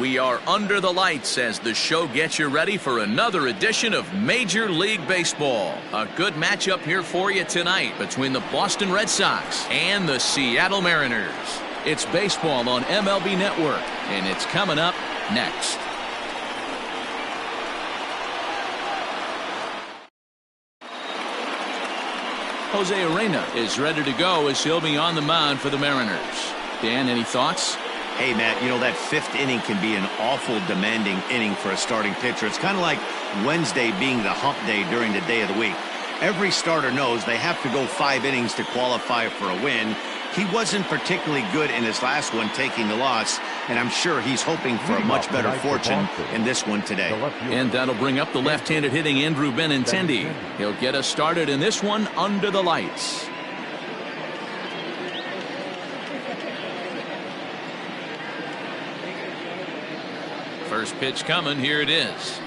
We are under the lights as the show gets you ready for another edition of Major League Baseball. A good matchup here for you tonight between the Boston Red Sox and the Seattle Mariners. It's baseball on MLB Network, and it's coming up next. Jose Urena is ready to go as he'll be on the mound for the Mariners. Dan, any thoughts? Hey, Matt, you know, that fifth inning can be an awful demanding inning for a starting pitcher. It's kind of like Wednesday being the hump day during the day of the week. Every starter knows they have to go 5 innings to qualify for a win. He wasn't particularly good in his last one, taking the loss, and I'm sure he's hoping for a much better fortune in this one today. And that'll bring up the left-handed hitting Andrew Benintendi. He'll get us started in this one under the lights. First pitch coming. Here it is.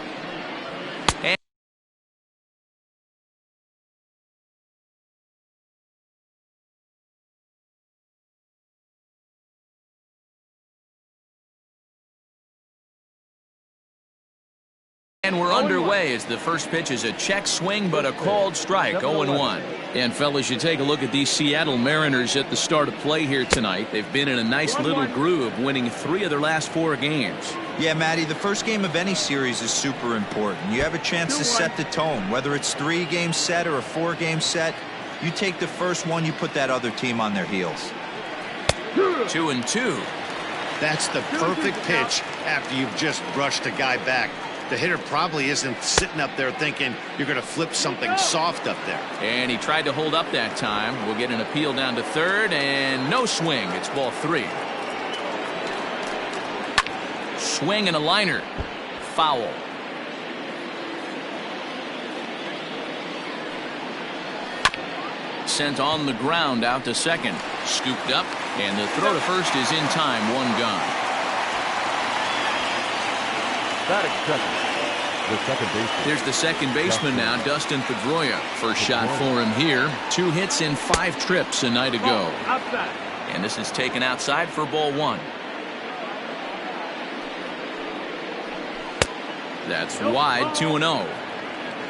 And we're underway as the first pitch is a check swing, but a called strike, 0-1. And fellas, you take a look at these Seattle Mariners at the start of play here tonight. They've been in a nice little groove, winning 3 of their last 4 games. Yeah, Matty, the first game of any series is super important. You have a chance to set the tone, whether it's 3-game set or a 4-game set. You take the first one, you put that other team on their heels. 2-2. That's the perfect pitch after you've just brushed a guy back. The hitter probably isn't sitting up there thinking you're going to flip something soft up there. And he tried to hold up that time. We'll get an appeal down to third, and no swing. It's ball 3. Swing and a liner. Foul. Sent on the ground out to second. Scooped up, and the throw to first is in time. 1 gone. There's the second baseman now, Dustin Pedroia. First shot for him here. 2 hits in 5 trips a night ago. And this is taken outside for ball 1. That's wide, 2-0.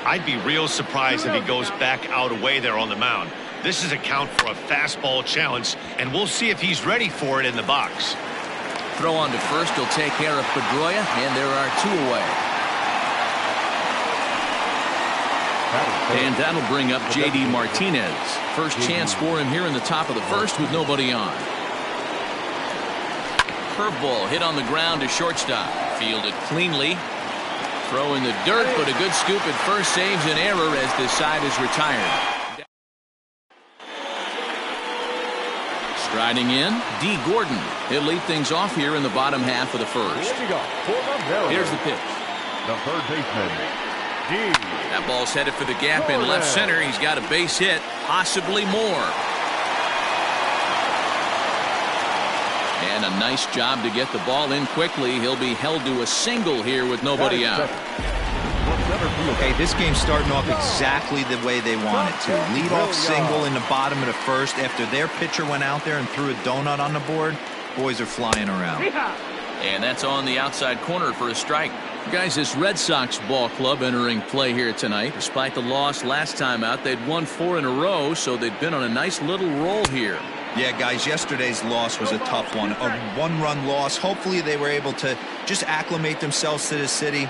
I'd be real surprised if he goes back out away there on the mound. This is a count for a fastball challenge, and we'll see if he's ready for it in the box. Throw on to first will take care of Pedroia, and there are 2 away. And that'll bring up J.D. Martinez. First chance for him here in the top of the first with nobody on. Curveball hit on the ground to shortstop. Fielded cleanly. Throw in the dirt, but a good scoop at first saves an error as this side is retired. Striding in, D. Gordon. He'll lead things off here in the bottom half of the first. Here's the pitch. The third baseman, D. That ball's headed for the gap in left center. He's got a base hit, possibly more. And a nice job to get the ball in quickly. He'll be held to a single here with nobody out. Hey, this game's starting off exactly the way they want it to. Leadoff single in the bottom of the first after their pitcher went out there and threw a donut on the board. Boys are flying around. And that's on the outside corner for a strike. Guys, this Red Sox ball club entering play here tonight. Despite the loss last time out, they'd won 4 in a row, so they've been on a nice little roll here. Yeah, guys, yesterday's loss was a tough one. A 1-run loss. Hopefully they were able to just acclimate themselves to the city,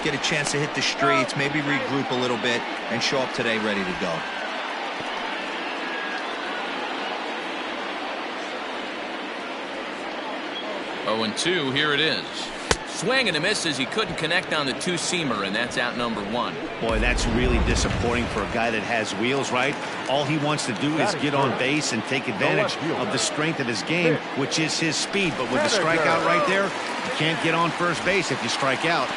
get a chance to hit the streets, maybe regroup a little bit, and show up today ready to go. Oh, and 2, here it is. Swing and a miss as he couldn't connect on the 2-seamer, and that's out number 1. Boy, that's really disappointing for a guy that has wheels, right? All he wants to do is get on base and take advantage of the strength of his game, which is his speed. But with the strikeout right there, you can't get on first base if you strike out.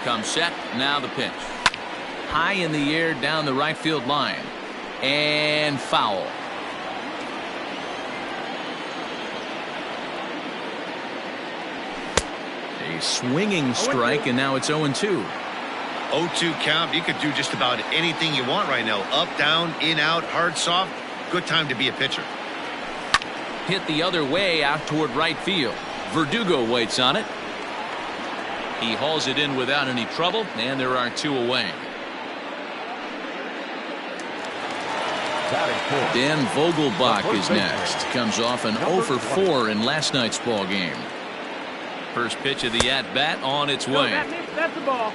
Comes set, now the pitch. High in the air down the right field line. And foul. A swinging strike, and now it's 0-2. 0-2 count. You could do just about anything you want right now. Up, down, in, out, hard, soft. Good time to be a pitcher. Hit the other way out toward right field. Verdugo waits on it. He hauls it in without any trouble, and there are 2 away. Dan Vogelbach is next. Comes off an 0 for 4 in last night's ball game. First pitch of the at-bat on its way. That's the ball.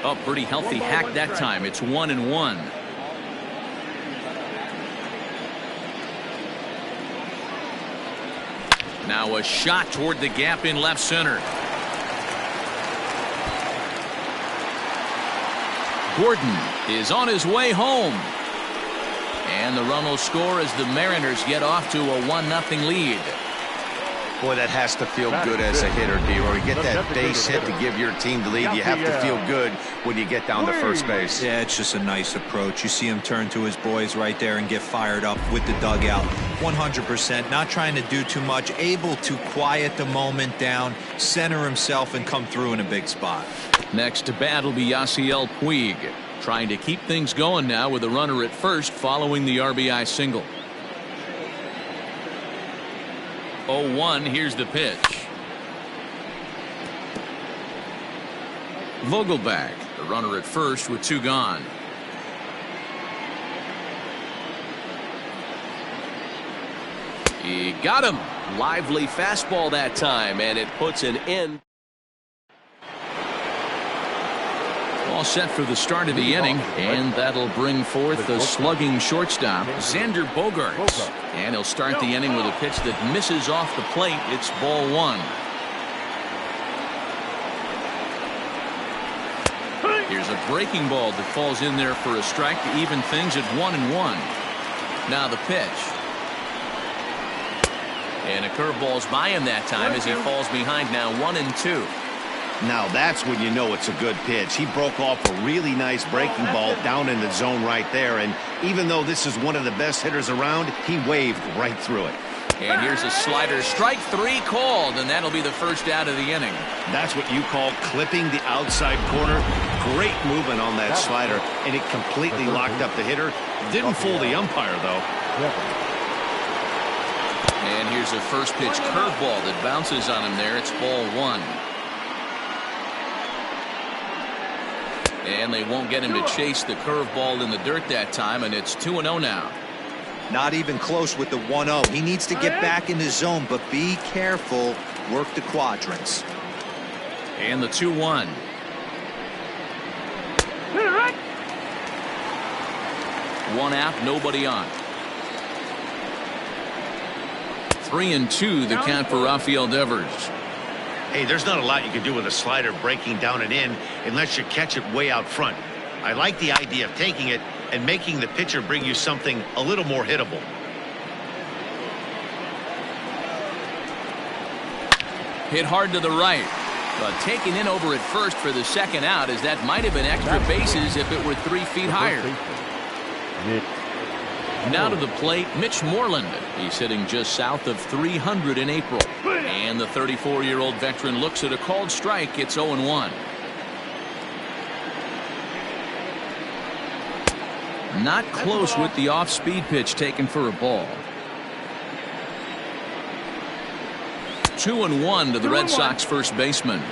Oh, pretty healthy hack that time. It's 1-1. Now a shot toward the gap in left center. Gordon is on his way home. And the run will score as the Mariners get off to a 1-0 lead. Boy, that has to feel good as a hitter, D-Roy. You get that base hit to give your team the lead. You have to feel good when you get down to first base. Yeah, it's just a nice approach. You see him turn to his boys right there and get fired up with the dugout. 100%, not trying to do too much, able to quiet the moment down, center himself, and come through in a big spot. Next to bat will be Yasiel Puig, trying to keep things going now with a runner at first following the RBI single. 0-1, here's the pitch. Vogelbach, the runner at first with 2 gone. He got him. Lively fastball that time, and it puts an end. All set for the start of the inning, and that'll bring forth the slugging shortstop, Xander Bogaerts. And he'll start the inning with a pitch that misses off the plate. It's ball 1. Here's a breaking ball that falls in there for a strike to even things at 1-1. Now the pitch. And a curveball's by him that time as he falls behind now 1-2. Now that's when you know it's a good pitch. He broke off a really nice breaking ball down in the zone right there, and even though this is one of the best hitters around, he waved right through it. And here's a slider. Strike 3 called, and that'll be the first out of the inning. That's what you call clipping the outside corner. Great movement on that slider, and it completely locked up the hitter. Didn't fool the umpire, though. And here's a first pitch curveball that bounces on him there. It's ball 1. And they won't get him to chase the curveball in the dirt that time, and it's 2-0 now. Not even close with the 1-0. He needs to get back in the zone, but be careful. Work the quadrants. And the 2-1. One out, nobody on. 3-2 the count for Rafael Devers. Hey, there's not a lot you can do with a slider breaking down and in unless you catch it way out front. I like the idea of taking it and making the pitcher bring you something a little more hittable. Hit hard to the right, but taken in over at first for the second out, as that might have been extra bases if it were 3 feet higher. Now to the plate, Mitch Moreland. He's hitting just south of 300 in April. And the 34-year-old veteran looks at a called strike. It's 0-1. Not close with the off-speed pitch taken for a ball. 2-1 to the Red Sox first baseman.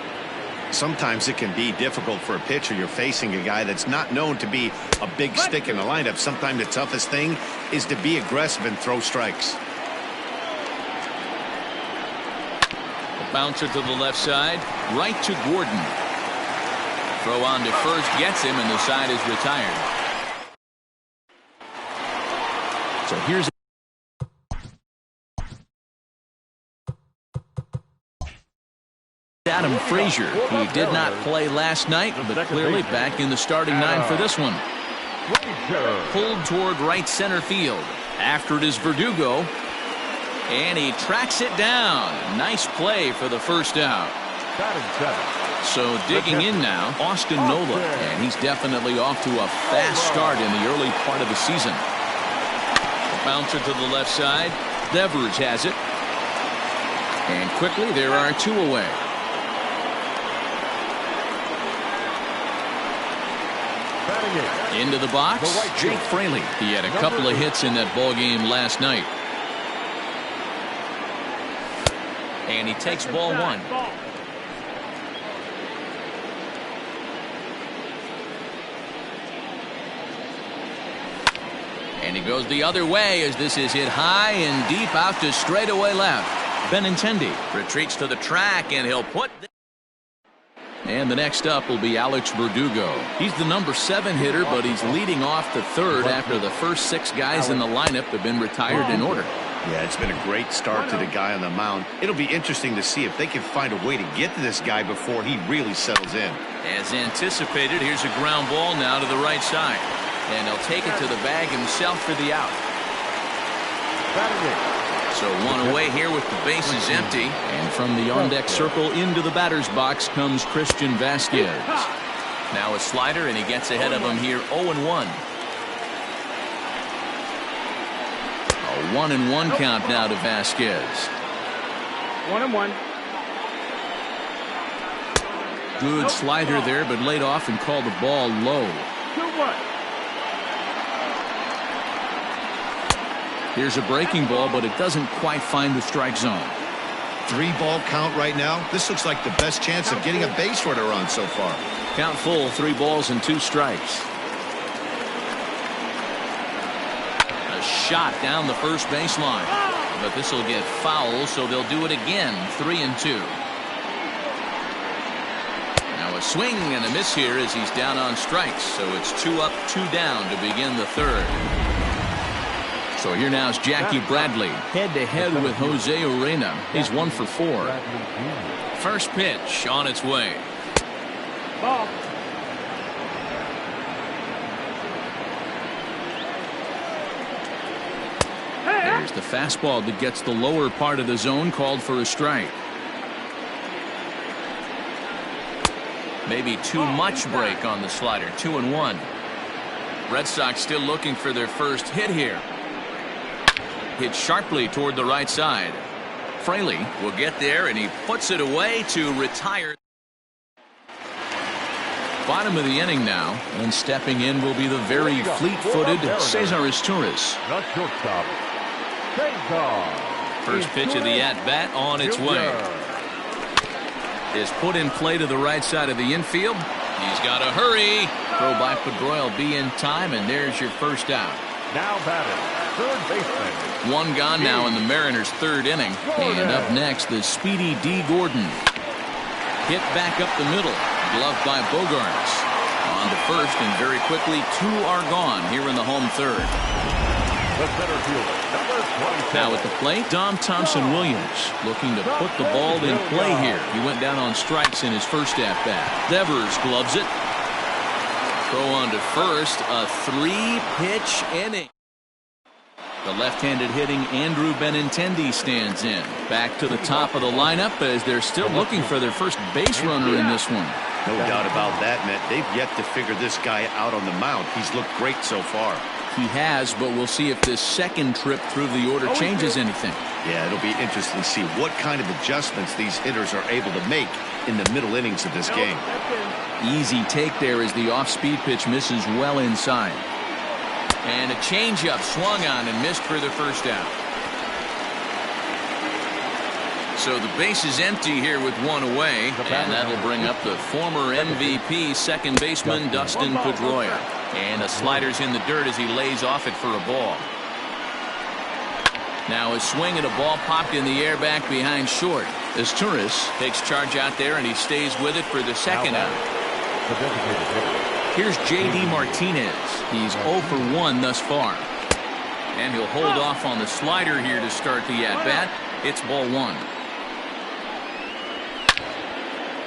Sometimes it can be difficult for a pitcher. You're facing a guy that's not known to be a big stick in the lineup. Sometimes the toughest thing is to be aggressive and throw strikes. A bouncer to the left side, right to Gordon. Throw on to first, gets him, and the side is retired. So here's Adam Frazier. He did not play last night, but clearly back in the starting 9 for this one. Pulled toward right center field. After it is Verdugo. And he tracks it down. Nice play for the first out. So digging in now, Austin Nola. And he's definitely off to a fast start in the early part of the season. Bouncer to the left side. Devers has it. And quickly there are 2 away. Into the box, Jake Fraley. He had a couple of hits in that ball game last night. And he takes ball 1. And he goes the other way as this is hit high and deep out to straightaway left. Benintendi retreats to the track, and he'll put. And the next up will be Alex Verdugo. He's the number 7 hitter, but he's leading off the 3rd after the first 6 guys in the lineup have been retired in order. Yeah, it's been a great start to the guy on the mound. It'll be interesting to see if they can find a way to get to this guy before he really settles in. As anticipated, here's a ground ball now to the right side. And he'll take it to the bag himself for the out. So 1 away here with the bases empty. And from the on-deck circle into the batter's box comes Christian Vasquez. Now a slider, and he gets ahead of him here 0-1. A 1-1 count now to Vasquez. 1-1. Good slider there, but laid off and called the ball low. 2-1. Here's a breaking ball, but it doesn't quite find the strike zone. 3-ball count right now. This looks like the best chance of getting a base runner on so far. Count full, 3 balls and 2 strikes. A shot down the first baseline, but this will get foul, so they'll do it again. 3-2. Now a swing and a miss here as he's down on strikes, so it's 2 up, 2 down to begin the 3rd. So here now is Jackie Bradley head-to-head with Jose Urena. He's 1 for 4. First pitch on its way. Ball. There's the fastball that gets the lower part of the zone, called for a strike. Maybe too much break on the slider. 2-1. Red Sox still looking for their first hit here. Hit sharply toward the right side. Fraley will get there, and he puts it away to retire. Bottom of the inning now, and stepping in will be the very fleet-footed Cesar Izturis. The shortstop, Cesar. First pitch of the at-bat on its way. Is put in play to the right side of the infield. He's got to hurry. Throw by Pedroia will be in time, and there's your first out. Now batting, third baseman. 1 gone now in the Mariners' 3rd inning. And up next, the speedy D. Gordon. Hit back up the middle. Gloved by Bogaerts. On to first, and very quickly 2 are gone here in the home 3rd. The center fielder, number 27. Now at the plate, Dom Thompson-Williams looking to put the ball in play here. He went down on strikes in his first at-bat. Devers gloves it. Throw on to first, a 3-pitch inning. The left-handed hitting Andrew Benintendi stands in. Back to the top of the lineup as they're still looking for their first base runner in this one. No doubt about that, Matt. They've yet to figure this guy out on the mound. He's looked great so far. He has, but we'll see if this second trip through the order changes anything. Yeah, it'll be interesting to see what kind of adjustments these hitters are able to make in the middle innings of this game. Easy take there as the off-speed pitch misses well inside. And a changeup swung on and missed for the first out. So the base is empty here with 1 away, and that'll bring up the former MVP second baseman Dustin Pedroia. And a slider's in the dirt as he lays off it for a ball. Now a swing and a ball popped in the air back behind short. Izturis takes charge out there, and he stays with it for the second out. Here's J.D. Martinez. He's 0 for 1 thus far. And he'll hold off on the slider here to start the at-bat. It's ball 1.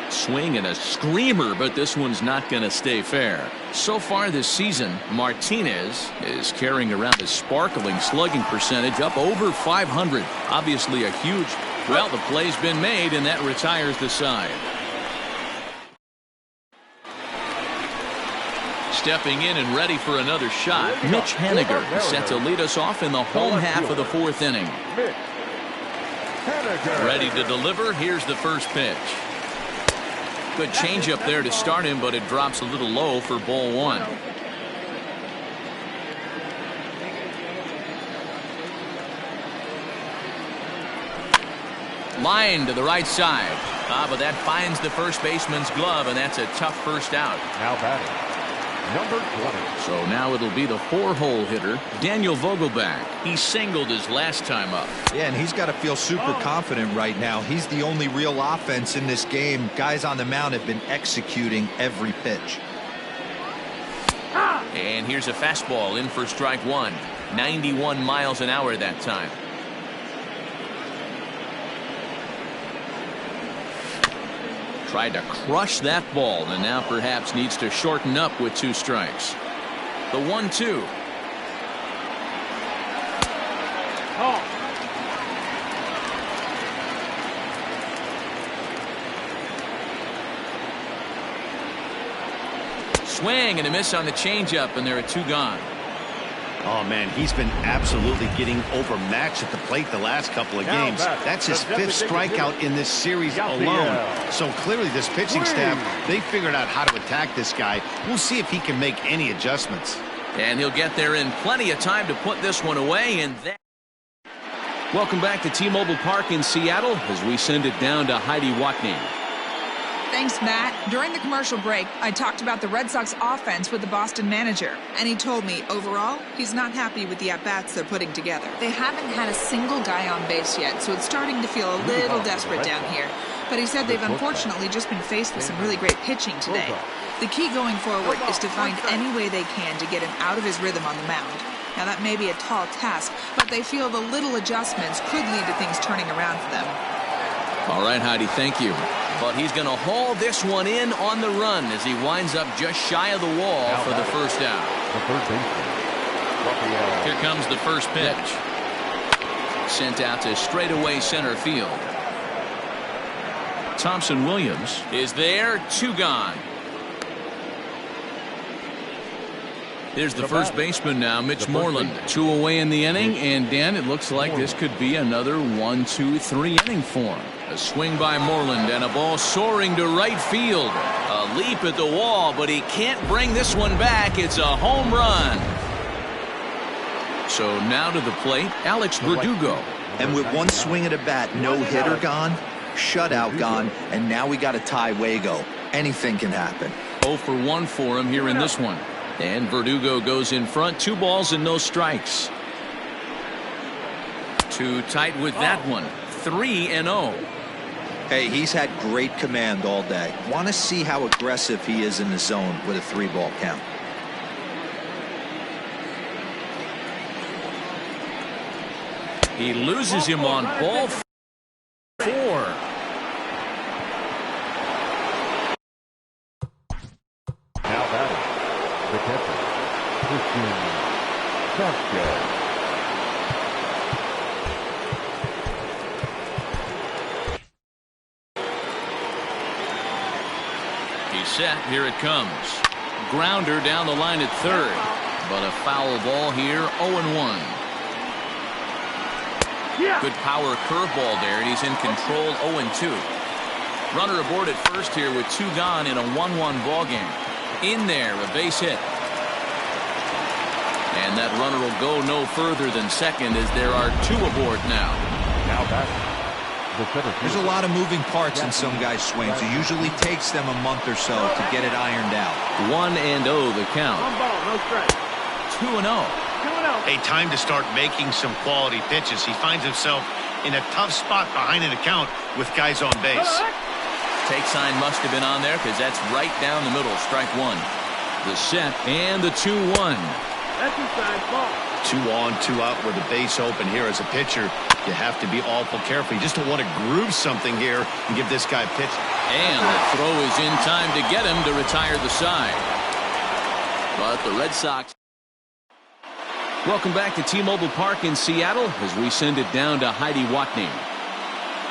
Swing and a screamer, but this one's not going to stay fair. So far this season, Martinez is carrying around a sparkling slugging percentage up over 500. Obviously a huge, well, the play's been made, and that retires the side. Stepping in and ready for another shot, Mitch Haniger is set to lead us off in the home half of the fourth inning. Ready to deliver. Here's the first pitch. Good changeup there to start him, but it drops a little low for ball one. Line to the right side. But that finds the first baseman's glove, and that's a tough first out. Now batting, number 20. So now it'll be the 4-hole hitter, Daniel Vogelbach. He singled his last time up. Yeah, and he's got to feel super confident right now. He's the only real offense in this game. Guys on the mound have been executing every pitch. And here's a fastball in for strike one. 91 miles an hour that time. Tried to crush that ball, and now perhaps needs to shorten up with 2 strikes. The 1-2. Swing and a miss on the changeup, and there are 2 gone. Oh, man, he's been absolutely getting overmatched at the plate the last couple of games. That's his 5th strikeout in this series alone. So clearly this pitching staff, they figured out how to attack this guy. We'll see if he can make any adjustments. And he'll get there in plenty of time to put this one away. And that. Welcome back to T-Mobile Park in Seattle as we send it down to Heidi Watney. Thanks, Matt. During the commercial break, I talked about the Red Sox offense with the Boston manager, and he told me, overall, he's not happy with the at-bats they're putting together. They haven't had a single guy on base yet, so it's starting to feel a little desperate down here. But he said they've unfortunately just been faced with some really great pitching today. The key going forward is to find any way they can to get him out of his rhythm on the mound. Now, that may be a tall task, but they feel the little adjustments could lead to things turning around for them. All right, Heidi, thank you. But he's going to haul this one in on the run as he winds up just shy of the wall for the first out. The third baseman. Here comes the first pitch. Sent out to straightaway center field. Thompson Williams is there. 2 gone. Here's the first baseman now, Mitch Moreland. 2 away in the inning, and Dan, it looks like this could be another 1-2-3 inning for him. A swing by Moreland and a ball soaring to right field. A leap at the wall, but he can't bring this one back. It's a home run. So now to the plate, Alex Verdugo. And with 1 swing at a bat, no hitter gone, shutout gone, and now we got a tie Wago. Anything can happen. 0 for 1 for him here in this one. And Verdugo goes in front. 2 balls and no strikes. Too tight with that one. 3-0. Hey, he's had great command all day. Want to see how aggressive he is in the zone with a 3-ball count. He loses him on ball 4. Now batting, the catcher, Christian Sanchez. He's set. Here it comes. Grounder down the line at third. But a foul ball here. 0-1. Good power curveball there, and he's in control. 0-2. Runner aboard at first here with 2 gone in a 1-1 ball game. In there, a base hit. And that runner will go no further than second as there are 2 aboard now. Now batting. There's a lot of moving parts in some guys' swings. It usually takes them a month or so to get it ironed out. 1-0 the count. 1 ball, no strike. 2-0. 2-0. A time to start making some quality pitches. He finds himself in a tough spot behind an account with guys on base. Take sign must have been on there because that's right down the middle. Strike 1. The set and the 2-1. That's inside ball. 2 on, 2 out with the base open here. As a pitcher, you have to be awful careful. You just don't want to groove something here and give this guy a pitch. And the throw is in time to get him to retire the side. But the Red Sox. Welcome back to T-Mobile Park in Seattle as we send it down to Heidi Watney.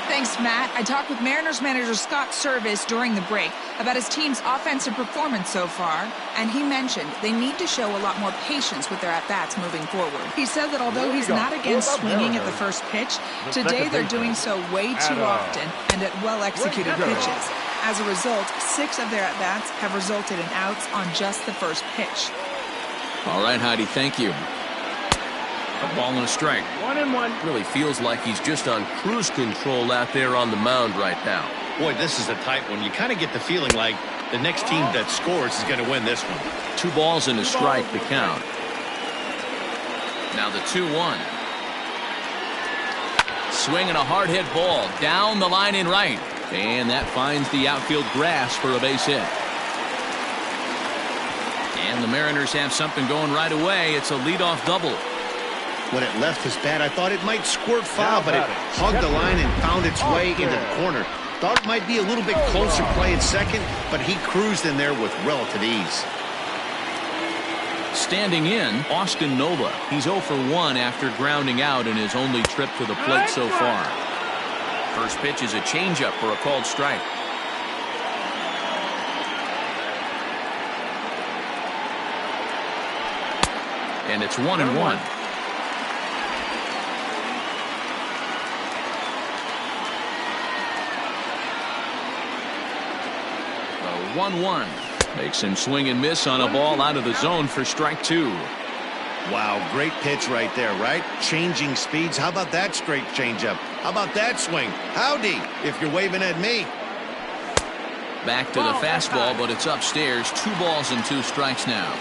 Thanks, Matt. I talked with Mariners manager Scott Service during the break about his team's offensive performance so far, and he mentioned they need to show a lot more patience with their at-bats moving forward. He said that although he's not against swinging at the first pitch, today they're doing so way too often and at well-executed pitches. As a result, 6 of their at-bats have resulted in outs on just the first pitch. All right, Heidi, thank you. A ball and a strike. 1-1. Really feels like he's just on cruise control out there on the mound right now. Boy, this is a tight one. You kind of get the feeling like the next team that scores is going to win this one. 2 balls and a strike to count. Now the 2-1. Swinging a hard hit ball down the line in right. And that finds the outfield grass for a base hit. And the Mariners have something going right away. It's a leadoff double. When it left his bat, I thought it might squirt foul, but it hugged the line and found its way into the corner. Thought it might be a little bit closer play at second, but he cruised in there with relative ease. Standing in, Austin Nola. He's 0 for 1 after grounding out in his only trip to the plate so far. First pitch is a changeup for a called strike. And it's 1-1. The 1-1 makes him swing and miss on a ball out of the zone for strike 2. Wow, great pitch right there, right? Changing speeds. How about that straight changeup? How about that swing? Howdy, if you're waving at me. Back to the fastball, but it's upstairs. 2 balls and 2 strikes now.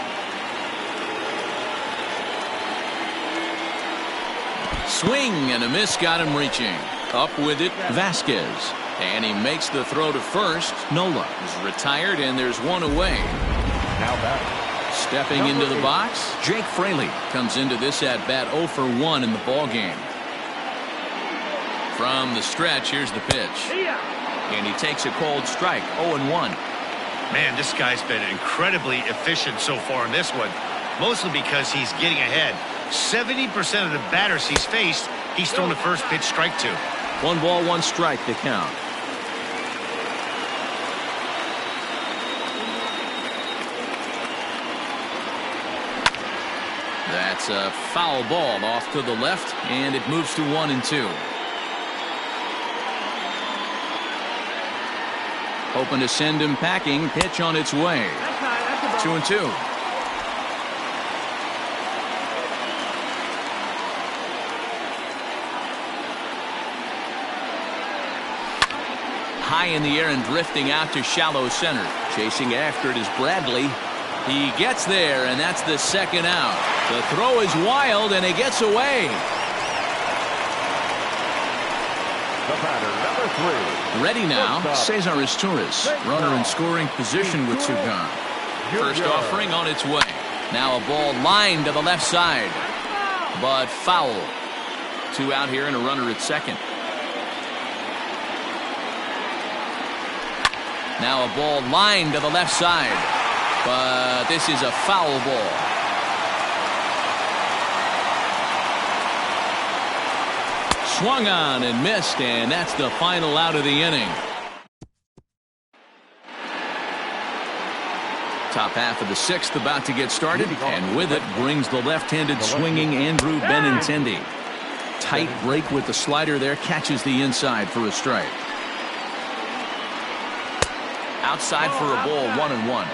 Swing and a miss got him reaching. Up with it, Vasquez. And he makes the throw to first. Nola is retired, and there's 1 away. Now batting. Stepping into the box, Jake Fraley comes into this at-bat 0 for 1 in the ballgame. From the stretch, here's the pitch. And he takes a cold strike, 0-1. Man, this guy's been incredibly efficient so far in this one, mostly because he's getting ahead. 70% of the batters he's faced, he's thrown the first pitch strike to. 1 ball, 1 strike to count. That's a foul ball off to the left, and it moves to 1-2. Hoping to send him packing. Pitch on its way. 2-2. High in the air and drifting out to shallow center. Chasing after it is Bradley. He gets there, and that's the second out. The throw is wild, and it gets away. The batter, number 3. Ready now, Cesar Izturis. Runner in scoring position with 2 gone. First offering on its way. Now a ball lined to the left side, but foul. 2 out here and a runner at second. Now a ball lined to the left side, but this is a foul ball. Swung on and missed, and that's the final out of the inning. Top half of the 6th about to get started, and with it brings the left-handed swinging Andrew Benintendi. Tight break with the slider there, catches the inside for a strike. Outside for a ball, 1-1.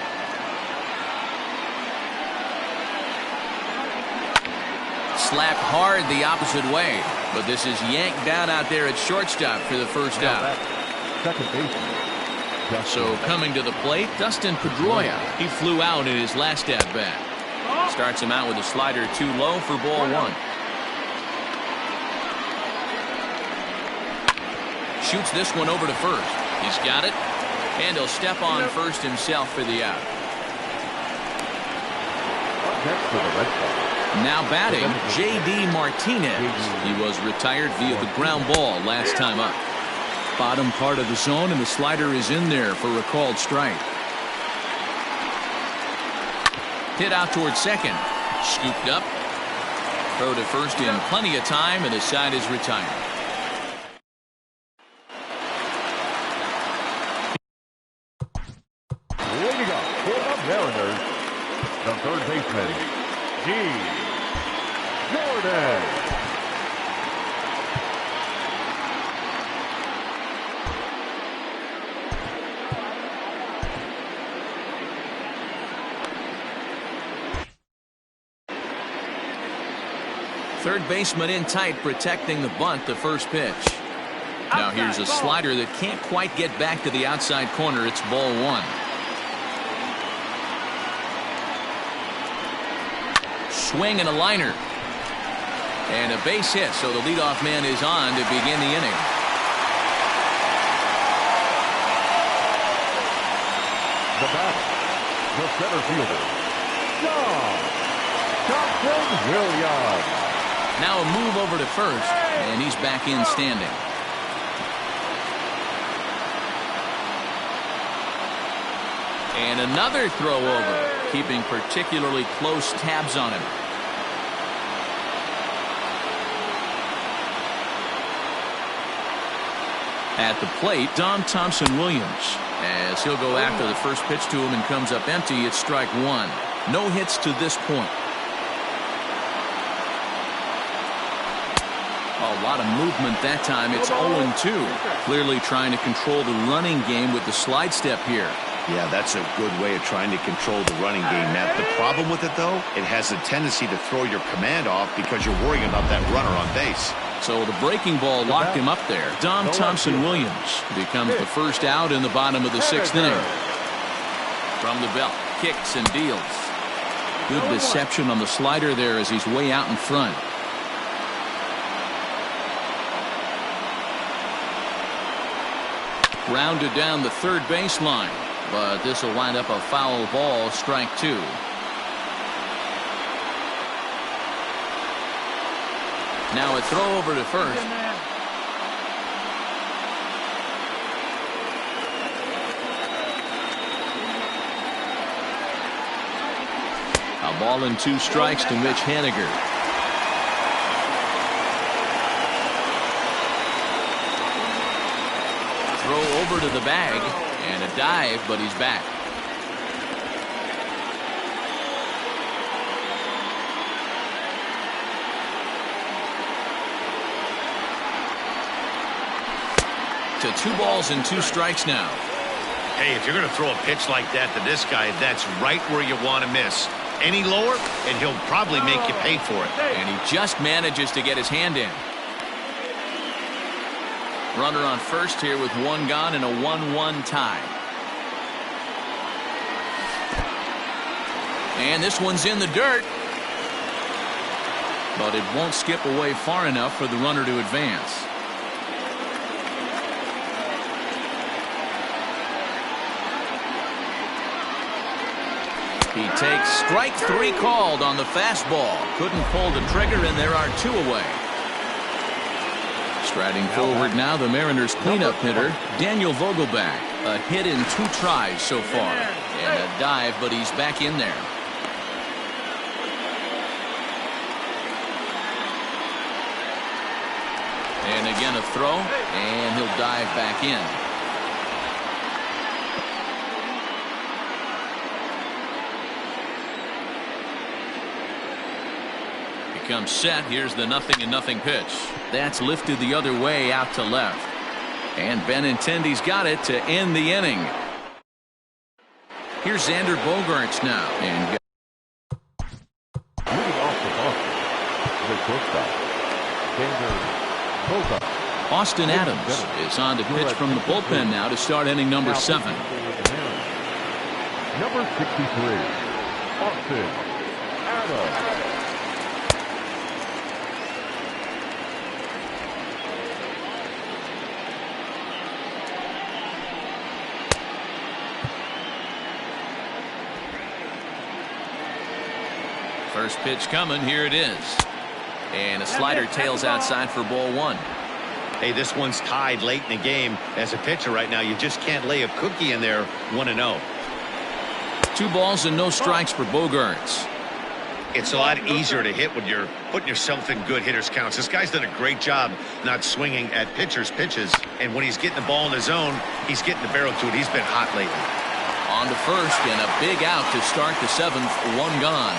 Slapped hard the opposite way, but this is yanked down out there at shortstop for the first out. Second baseman. So coming to the plate, Dustin Pedroia. He flew out in his last at-bat. Starts him out with a slider too low for ball 1. Shoots this one over to first. He's got it. And he'll step on first himself for the out. Next for the Red Sox. Now batting, J.D. Martinez. He was retired via the ground ball last time up. Bottom part of the zone, and the slider is in there for a called strike. Hit out towards second. Scooped up. Throw to first in plenty of time, and the side is retired. up for the Mariners, the third baseman, G. Jordan. Third baseman in tight, protecting the bunt, the first pitch. Now here's a slider that can't quite get back to the outside corner. It's ball one. Swing and a liner. And a base hit, so the leadoff man is on to begin the inning. The batter, the center fielder, John Thompson-Williams. Now a move over to first, and he's back in standing. And another throw over, keeping particularly close tabs on him. At the plate, John Thompson-Williams, as he'll go after the first pitch to him and comes up empty. It's strike one. No hits to this point. A lot of movement that time. It's 0-2. Clearly trying to control the running game with the slide step here. Yeah, that's a good way of trying to control the running game, Matt. The problem with it, though, it has a tendency to throw your command off because you're worrying about that runner on base. So the breaking ball locked him up there. Dom Thompson-Williams becomes the first out in the bottom of the sixth inning. From the belt, kicks and deals. Good deception on the slider there as he's way out in front. Grounded down the third baseline, but this will wind up a foul ball, strike two. Now a throw over to first. A ball and two strikes to Mitch Haniger. Throw over to the bag and a dive, but he's back. To 2 balls and 2 strikes now. Hey, if you're going to throw a pitch like that to this guy, that's right where you want to miss. Any lower, and he'll probably make you pay for it. And he just manages to get his hand in. Runner on first here with 1 gone and a 1-1 tie. And this one's in the dirt. But it won't skip away far enough for the runner to advance. He takes strike 3 called on the fastball. Couldn't pull the trigger, and there are 2 away. Striding forward now, the Mariners cleanup hitter, Daniel Vogelbach. A hit in 2 tries so far. And a dive, but he's back in there. And again a throw, and he'll dive back in. Comes set. Here's the 0-0 pitch. That's lifted the other way out to left. And Benintendi's got it to end the inning. Here's Xander Bogaerts now. And leading off the Boston, the shortstop, Xander Bogaerts. Austin Adams is on to pitch from the bullpen now to start inning number 7. Number 63, Austin Adams. First pitch coming. Here it is. And a slider tails outside for ball 1. Hey, this one's tied late in the game. As a pitcher right now, you just can't lay a cookie in there. 1-0. 2 balls and no strikes for Bogaerts. It's a lot easier to hit when you're putting yourself in good hitters counts. This guy's done a great job not swinging at pitchers' pitches. And when he's getting the ball in the zone, he's getting the barrel to it. He's been hot lately. On to first, and a big out to start the seventh. One gone.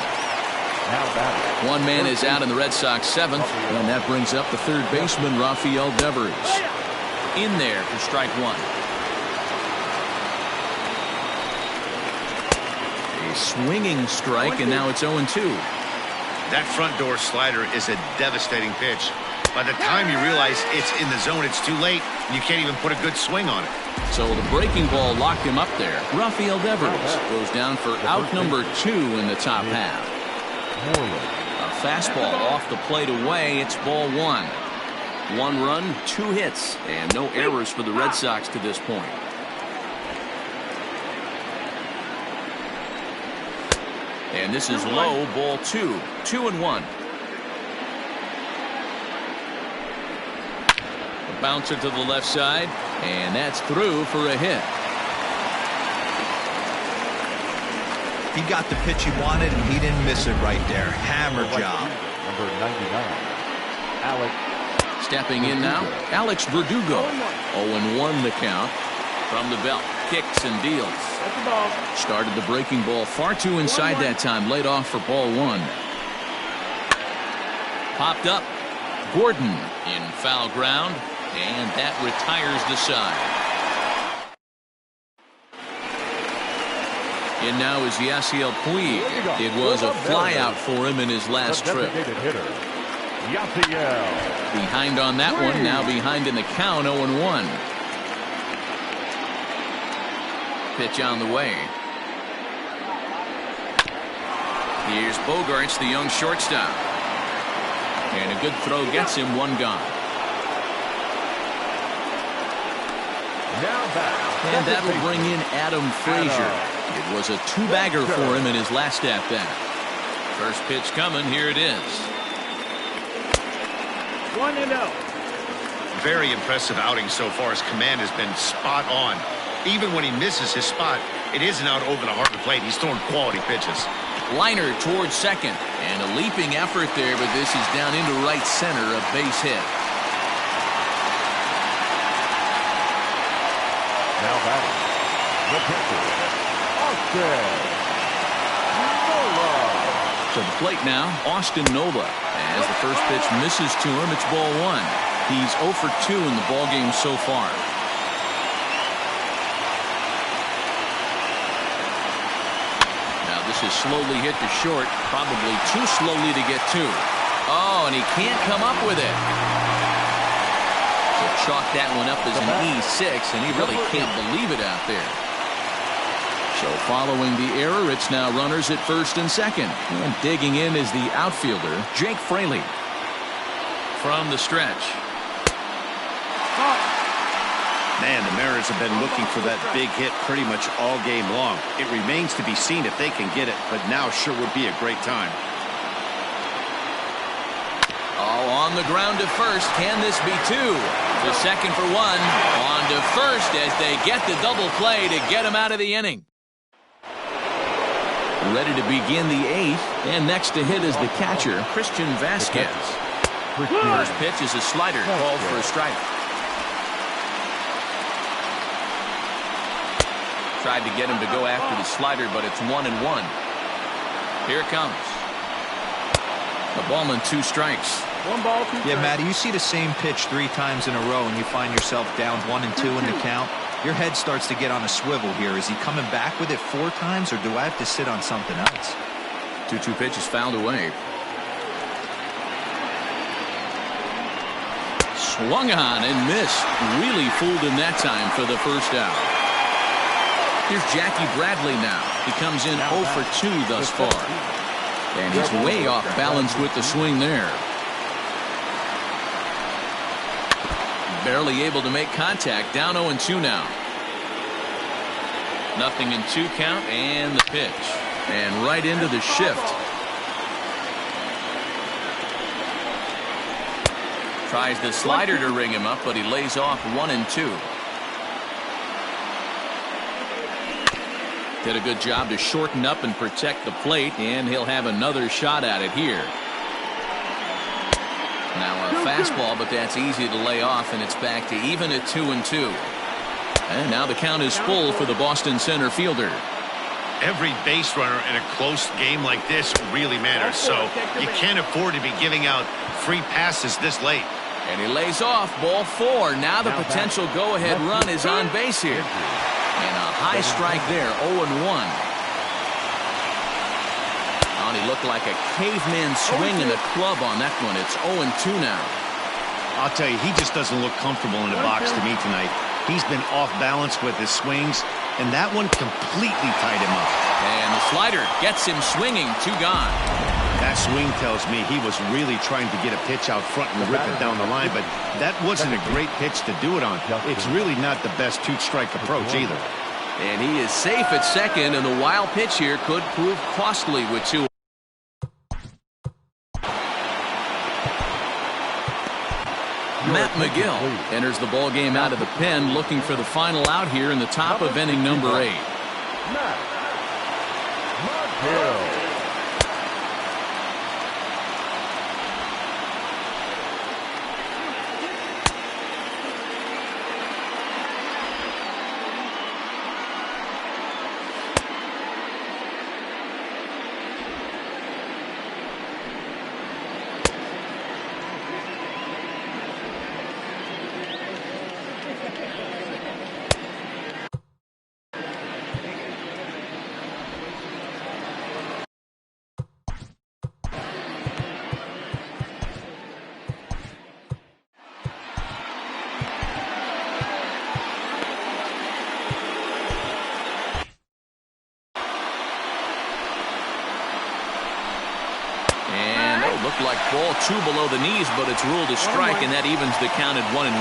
One man is out in the Red Sox seventh, and that brings up the third baseman, Rafael Devers. In there for strike one. A swinging strike, and now it's 0-2. That front door slider is a devastating pitch. By the time you realize it's in the zone, it's too late. You can't even put a good swing on it. So the breaking ball locked him up there. Rafael Devers goes down for out number 2 in the top half. A fastball off the plate away. It's ball 1. 1 run, 2 hits, and no errors for the Red Sox to this point. And this is low, ball 2. 2-1. A bouncer to the left side, and that's through for a hit. He got the pitch he wanted, and he didn't miss it right there. Hammer job. Number 99, Alex. Stepping in now, Alex Verdugo. 0-1 the count. From the belt, kicks and deals. That's the ball. Started the breaking ball far too inside that time. Laid off for ball 1. Popped up. Gordon in foul ground, and that retires the side. And now is Yasiel Puig. It was a flyout for him in his last trip. Behind on that one, now behind in the count, 0-1. Pitch on the way. Here's Bogaerts, the young shortstop. And a good throw gets him. 1 gone. And that'll bring in Adam Frazier. It was a 2-bagger for him in his last at-bat. First pitch coming. Here it is. 1-0. Very impressive outing so far. His command has been spot on. Even when he misses his spot, it isn't out over the heart of the plate. He's throwing quality pitches. Liner towards second, and a leaping effort there, but this is down into right center, a base hit. Now batting, the pitcher, Austin Nola. To the plate now, Austin Nola. As the first pitch misses to him, it's ball 1. He's 0 for 2 in the ballgame so far. This is slowly hit to short, probably too slowly to get to. Oh, and he can't come up with it. So chalk that one up as an E6, and he really can't believe it out there. So following the error, it's now runners at first and second. And digging in is the outfielder, Jake Fraley. From the stretch. Man, the Mariners have been looking for that big hit pretty much all game long. It remains to be seen if they can get it, but now sure would be a great time. Oh, on the ground to first. Can this be 2? To second for 1. On to first as they get the double play to get him out of the inning. Ready to begin the 8th, and next to hit is the catcher, Christian Vasquez. First pitch is a slider, called for a strike. Tried to get him to go after the slider, but it's 1-1. Here it comes. The ballman, 2 strikes. 1 ball, 2 Yeah, Matty, you see the same pitch 3 times in a row, and you find yourself down 1-2 in the count. Your head starts to get on a swivel here. Is he coming back with it 4 times, or do I have to sit on something else? 2-2 pitch is fouled away. Swung on and missed. Really fooled him that time for the first out. Here's Jackie Bradley now. He comes in 0 for 2 thus far. And he's way off balance with the swing there. Barely able to make contact. Down 0-2 now. 0-2 count, and the pitch. And right into the shift. Tries the slider to ring him up, but he lays off 1-2. Did a good job to shorten up and protect the plate, and he'll have another shot at it here. Now a fastball, but that's easy to lay off, and it's back to even at 2-2. And now the count is full for the Boston center fielder. Every base runner in a close game like this really matters, so you can't afford to be giving out free passes this late. And he lays off, ball 4. Now the potential go-ahead run is on base here. And a high strike there, 0-1. And he looked like a caveman swinging the club on that one. It's 0-2 now. I'll tell you, he just doesn't look comfortable in the box to me tonight. He's been off balance with his swings, and that one completely tied him up. And the slider gets him swinging, 2 gone. That swing tells me he was really trying to get a pitch out front and rip it down the line, but that wasn't a great pitch to do it on. It's really not the best 2-strike approach either. And he is safe at second, and the wild pitch here could prove costly with 2. Matt McGill enters the ball game out of the pen, looking for the final out here in the top of inning number 8. Matt McGill. Looked like ball 2 below the knees, but it's ruled a strike, and that evens the count at 1-1.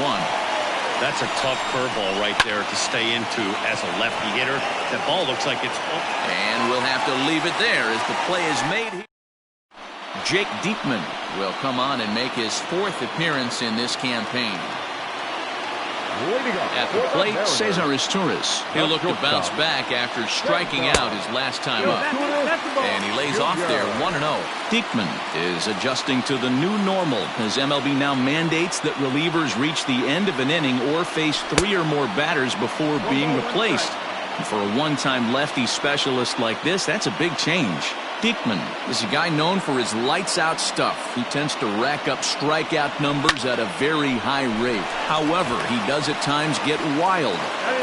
That's a tough curveball right there to stay into as a lefty hitter. That ball looks like it's... And we'll have to leave it there as the play is made. Jake Diekman will come on and make his 4th appearance in this campaign. At the plate, Cesar Izturis. He'll look to bounce back after striking out his last time up. And he lays off there, 1-0. Diekman is adjusting to the new normal as MLB now mandates that relievers reach the end of an inning or face 3 or more batters before being replaced. And for a one-time lefty specialist like this, that's a big change. Diekman is a guy known for his lights-out stuff. He tends to rack up strikeout numbers at a very high rate. However, he does at times get wild.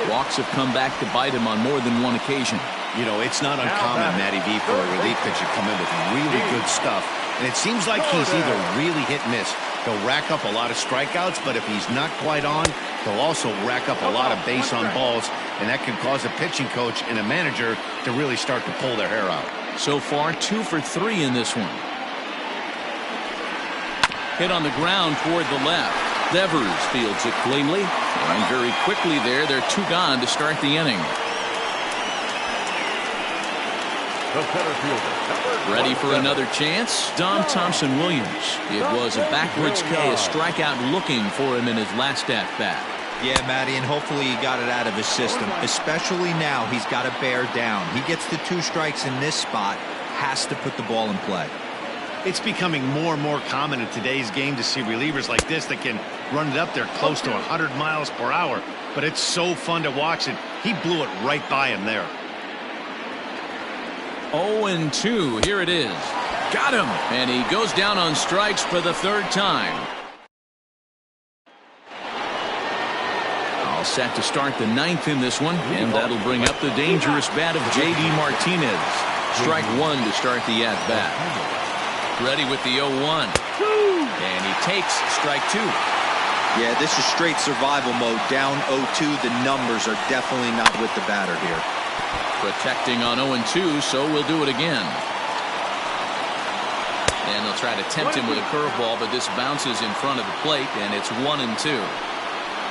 Walks have come back to bite him on more than one occasion. You know, it's not uncommon, Matty V, for a relief pitcher to come in with really good stuff. And it seems like he's either really hit and miss. He'll rack up a lot of strikeouts, but if he's not quite on, he'll also rack up a lot of base on balls, and that can cause a pitching coach and a manager to really start to pull their hair out. So far, 2 for 3 in this one. Hit on the ground toward the left. Devers fields it cleanly, and very quickly there, they're 2 gone to start the inning. The center fielder. Ready for another chance? Dom Thompson-Williams. It was a backwards K, a strikeout looking for him in his last at-bat. Yeah, Matty, and hopefully he got it out of his system. Especially now, he's got to bear down. He gets the 2 strikes in this spot, has to put the ball in play. It's becoming more and more common in today's game to see relievers like this that can run it up there close to 100 miles per hour. But it's so fun to watch it. He blew it right by him there. 0-2. Here it is. Got him. And he goes down on strikes for the 3rd time. All set to start the 9th in this one, and that'll bring up the dangerous bat of J.D. Martinez. Strike 1 to start the at-bat. Ready with the 0-1. And he takes strike 2. Yeah, this is straight survival mode. Down 0-2. The numbers are definitely not with the batter here. Protecting on 0-2, so we'll do it again. And they'll try to tempt him with a curveball, but this bounces in front of the plate, and it's 1-2.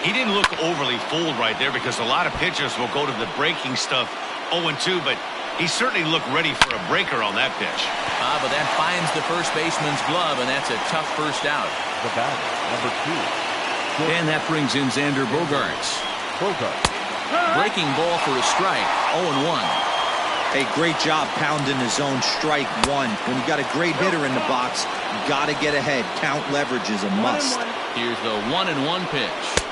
He didn't look overly fooled right there because a lot of pitchers will go to the breaking stuff 0-2, but he certainly looked ready for a breaker on that pitch. But that finds the first baseman's glove, and that's a tough first out. The batter, number 2. And that brings in Xander Bogaerts. Breaking ball for a strike, 0-1. Hey, great job pounding the zone. Strike 1. When you got a great hitter in the box, you got to get ahead. Count leverage is a must. Here's the 1-1 pitch.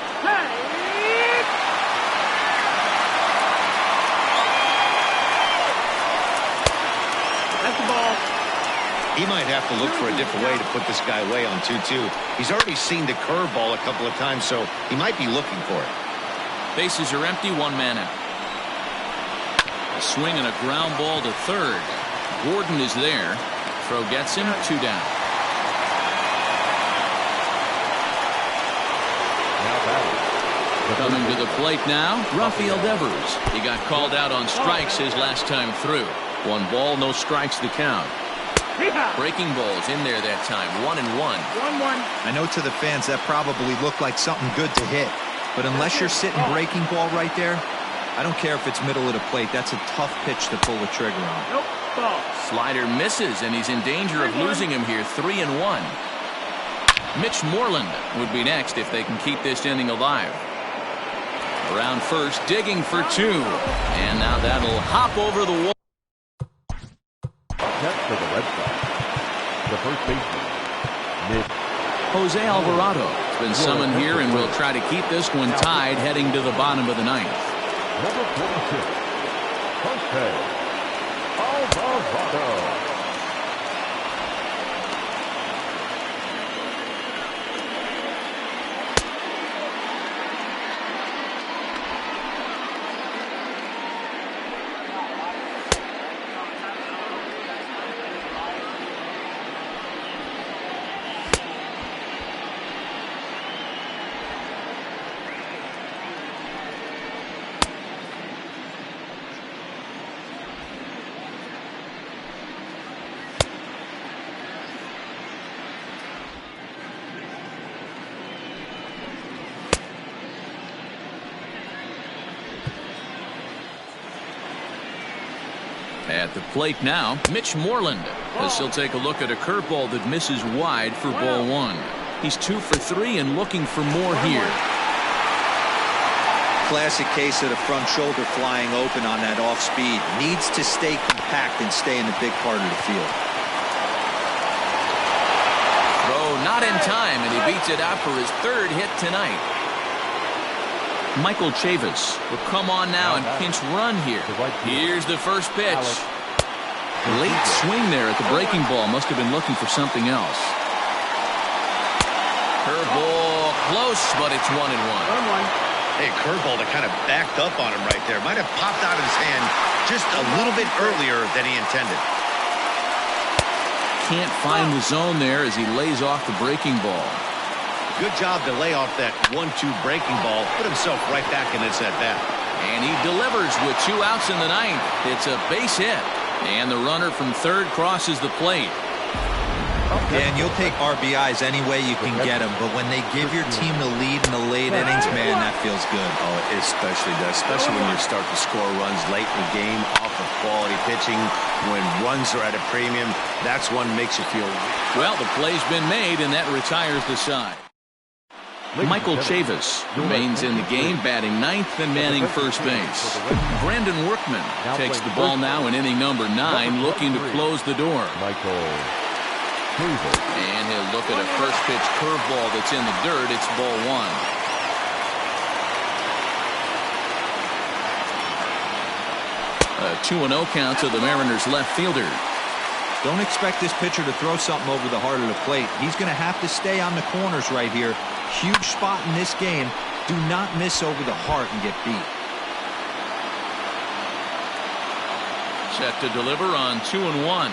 He might have to look for a different way to put this guy away on 2-2. He's already seen the curveball a couple of times, so he might be looking for it. Bases are empty, one man out. A swing and a ground ball to third. Gordon is there. Throw gets him, 2 down. Coming to the plate now, Rafael Devers. He got called out on strikes his last time through. 1 ball, no strikes the count. Breaking balls in there that time, 1-1. 1-1. I know to the fans that probably looked like something good to hit, but unless you're sitting breaking ball right there, I don't care if it's middle of the plate. That's a tough pitch to pull the trigger on. Nope. Ball. Slider misses, and he's in danger of losing him here, 3-1. Mitch Moreland would be next if they can keep this inning alive. Around first, digging for 2. And now that'll hop over the wall. Next for the Red Sox, the first baseman, Mitch. Jose Alvarado has been summoned here and will try to keep this one tied heading to the bottom of the 9th. Number 46, Jose Alvarado. At the plate now, Mitch Moreland, as he'll take a look at a curveball that misses wide for ball 1. He's 2 for 3 and looking for more here. Classic case of the front shoulder flying open on that off speed. Needs to stay compact and stay in the big part of the field. Throw not in time, and he beats it out for his 3rd hit tonight. Michael Chavis will come on now and pinch run here. Here's the first pitch. Late swing there at the breaking ball. Must have been looking for something else. Curveball close, but it's 1-1. 1-1. Hey, curveball that kind of backed up on him right there. Might have popped out of his hand just a little bit earlier than he intended. Can't find the zone there as he lays off the breaking ball. Good job to lay off that 1-2 breaking ball. Put himself right back in this at-bat. And he delivers with 2 outs in the 9th. It's a base hit. And the runner from third crosses the plate. Yeah, and you'll take RBIs any way you can get them, but when they give your team the lead in the late innings, man, that feels good. Oh, it especially does, especially when you start to score runs late in the game off of quality pitching. When runs are at a premium, that's one makes you feel. Well, the play's been made, and that retires the side. Michael Chavis remains in the game, batting 9th and manning first base. Brandon Workman takes the ball now in inning number 9, looking to close the door. And he'll look at a first pitch curveball that's in the dirt. It's ball 1. A 2-0 count to the Mariners left fielder. Don't expect this pitcher to throw something over the heart of the plate. He's going to have to stay on the corners right here. Huge spot in this game. Do not miss over the heart and get beat. Set to deliver on 2-1.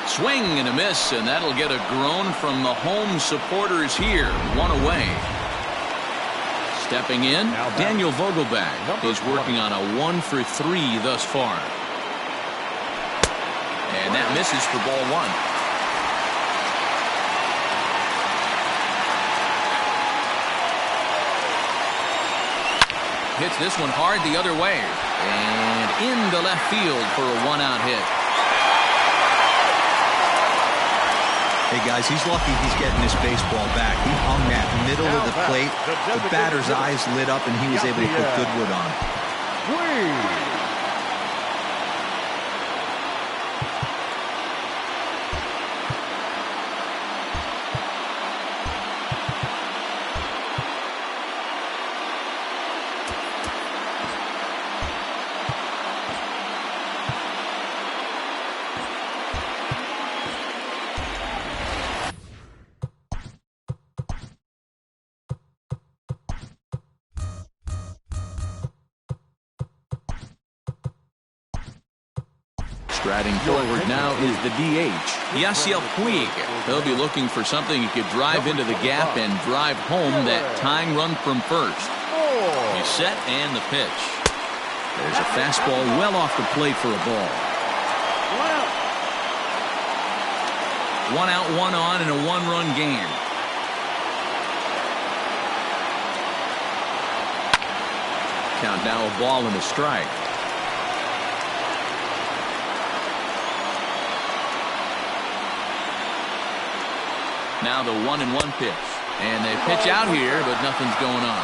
Swing and a miss, and that'll get a groan from the home supporters here. 1 away. Stepping in, Daniel Vogelbach is working on a 1 for 3 thus far. And that misses for ball 1. Hits this one hard the other way. And into left field for a 1-out hit. Hey, guys, he's lucky he's getting this baseball back. He hung that middle of the plate. The batter's eyes lit up, and he was able to put Goodwood on. Striding forward now is the DH, Yasiel Puig. He'll be looking for something he could drive into the gap and drive home that tying run from first. He's set and the pitch. There's a fastball well off the plate for a ball. 1 out, 1 on in a 1-run game. Count now a ball and a strike. Now the 1-1 pitch. And they pitch out here, but nothing's going on.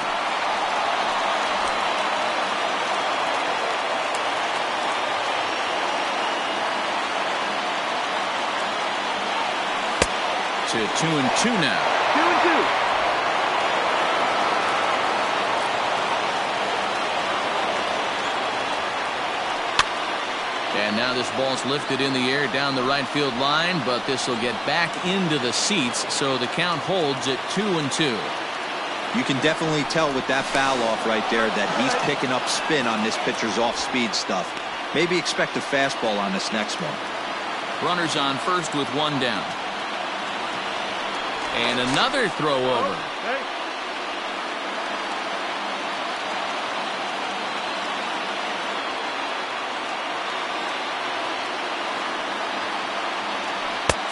To 2-2 now. 2-2. And now this ball's lifted in the air down the right field line, but this will get back into the seats, so the count holds at 2-2. You can definitely tell with that foul off right there that he's picking up spin on this pitcher's off-speed stuff. Maybe expect a fastball on this next one. Runners on first with 1 down. And another throw over. Hey.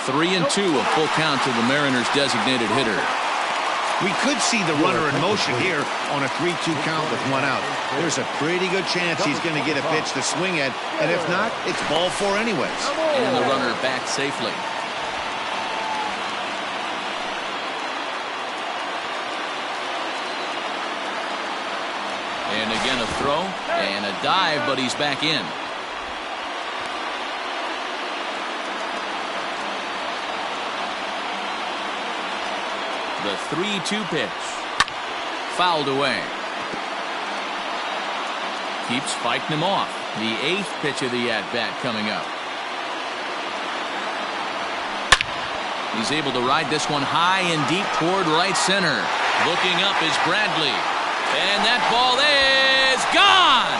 Three and 2, a full count to the Mariners' designated hitter. We could see the runner in motion here on a 3-2 count with 1 out. There's a pretty good chance he's going to get a pitch to swing at, and if not, it's ball 4 anyways. And the runner back safely. And again a throw and a dive, but he's back in. The 3-2 pitch. Fouled away. Keeps fighting him off. The 8th pitch of the at-bat coming up. He's able to ride this one high and deep toward right center. Looking up is Bradley. And that ball is gone!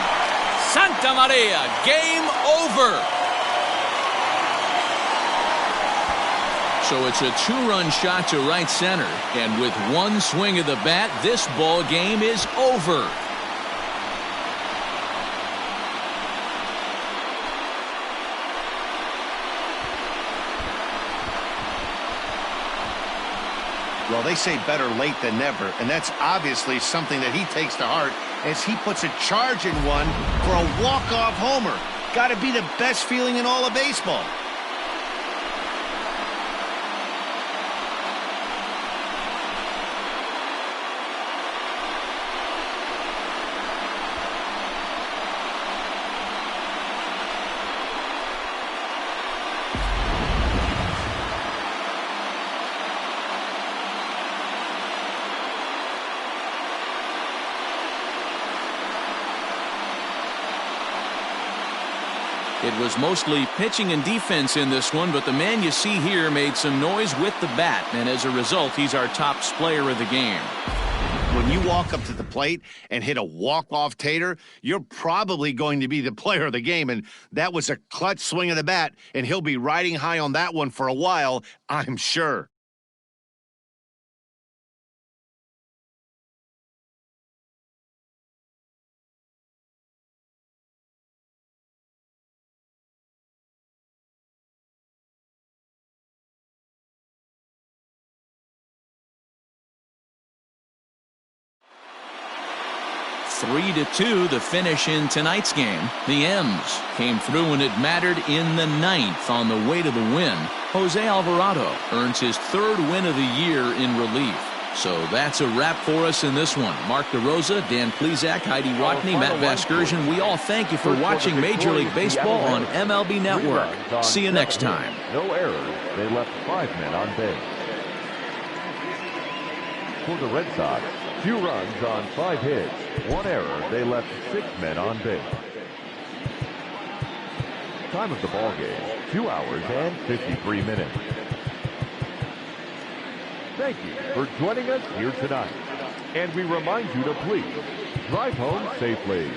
Santa Maria, game over! So it's a 2-run shot to right center, and with 1 swing of the bat, this ball game is over. Well, they say better late than never, and that's obviously something that he takes to heart as he puts a charge in one for a walk-off homer. Got to be the best feeling in all of baseball. It was mostly pitching and defense in this one, but the man you see here made some noise with the bat, and as a result, he's our top player of the game. When you walk up to the plate and hit a walk-off tater, you're probably going to be the player of the game, and that was a clutch swing of the bat, and he'll be riding high on that one for a while, I'm sure. Three to 2, the finish in tonight's game. The M's came through when it mattered in the 9th on the way to the win. Jose Alvarado earns his 3rd win of the year in relief. So that's a wrap for us in this one. Mark DeRosa, Dan Plesac, Heidi Watney, Matt Vasgersian. We all thank you for watching Major League Baseball on MLB Network. See you next time. No errors. They left 5 men on base. For the Red Sox, 2 runs on 5 hits, 1 error. They left 6 men on base. Time of the ball game, 2 hours and 53 minutes. Thank you for joining us here tonight. And we remind you to please drive home safely.